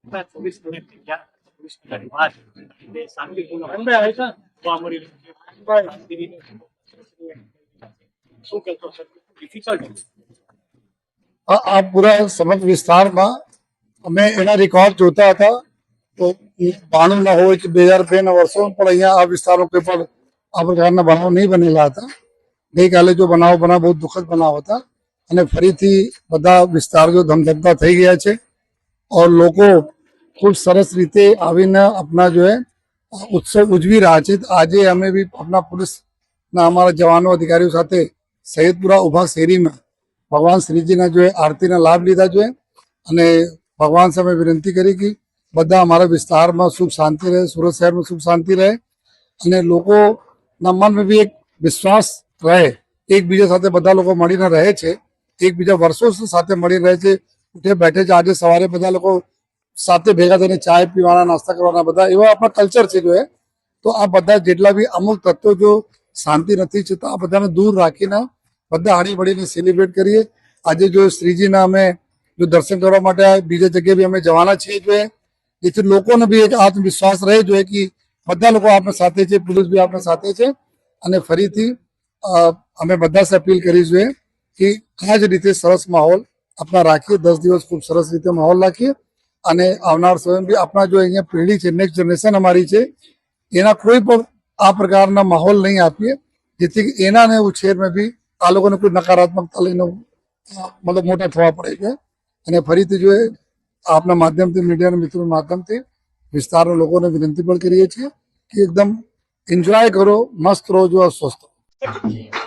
24 minute થઈ ગયા. 24 minute બાદ એટલે શાંતિપૂર્ણ જોવા મળી રહ્યું છે. શું કહેશો સર? ડિફિકલ્ટ આ પૂરા સમગ્ર વિસ્તારમાં અમે એના રેકોર્ડ જોતા હતા તો 92 ના હોય કે 2002 ના વર્ષો પણ અહીંયા આ વિસ્તારો કોઈ પણ આ પ્રકારના બનાવ નહીં બનેલા હતા. ગઈકાલે જો બનાવ બહુ દુઃખદ બનાવ હતા અને ફરીથી બધા વિસ્તાર જો ધમધમતા થઈ ગયા છે ઓર લોકો ખૂબ સરસ રીતે આવીને આપના જો હે उत्सव उजवी रहा है। आज અમે भी अपना पुलिसના અમારા જવાનો અધિકારીઓ સાથે સૈયદપુરા ઉભા શેરીમાં ભગવાન શ્રીજીના જો આરતીના લાભ લીધા જોઈએ અને ભગવાન સામે વિનંતી કરી કે બધા અમારા વિસ્તારમાં સુખ શાંતિ રહે, સુરત શહેરમાં સુખ શાંતિ રહે અને લોકોના મનમાં બી એક વિશ્વાસ રહે. એકબીજા સાથે બધા લોકો મળીને રહે છે, એકબીજા વર્ષો સાથે મળી રહે છે, ઉઠે બેઠે છે. આજે સવારે બધા લોકો સાથે ભેગા થઈને ચાય પીવાના, નાસ્તા કરવાના બધા એવા આપણા કલ્ચર છે જો તો આ બધા જેટલા બી અમુક તત્વો જો શાંતિ નથી છે તો આ બધાને દૂર રાખીને બધા હળી મળીને સેલિબ્રેટ કરીએ. આજે જો શ્રીજીના અમે જો દર્શન કરવા માટે બીજા જગ્યાએ બી અમે જવાના છીએ જો જેથી લોકોને બી એક આત્મવિશ્વાસ રહે જોઈએ કે બધા લોકો આપણા સાથે છે, પોલીસ બી આપણા સાથે છે અને ફરીથી અમે બધા અપીલ કરી જોઈએ કે આ જ રીતે સરસ માહોલ આપણા રાખીએ. 10 દિવસ ખૂબ સરસ રીતે માહોલ રાખીએ અને આવનાર સમય બી આપણા જો અહીંયા પેઢી છે, નેક્સ્ટ જનરેશન અમારી છે, એના કોઈ પણ આ પ્રકારના માહોલ નહીં આપીએ જેથી એનાને ઉછેરમાં બી આ લોકોને કોઈ નકારાત્મકતા લઈને મતલબ મોટા થવા પડે છે. અને ફરીથી જો આપના માધ્યમથી, મીડિયાના મિત્રોના માધ્યમથી વિસ્તારના લોકોને વિનંતી પણ કરીએ છીએ કે એકદમ એન્જોય કરો, મસ્ત રહો, જો સ્વસ્થ રહો.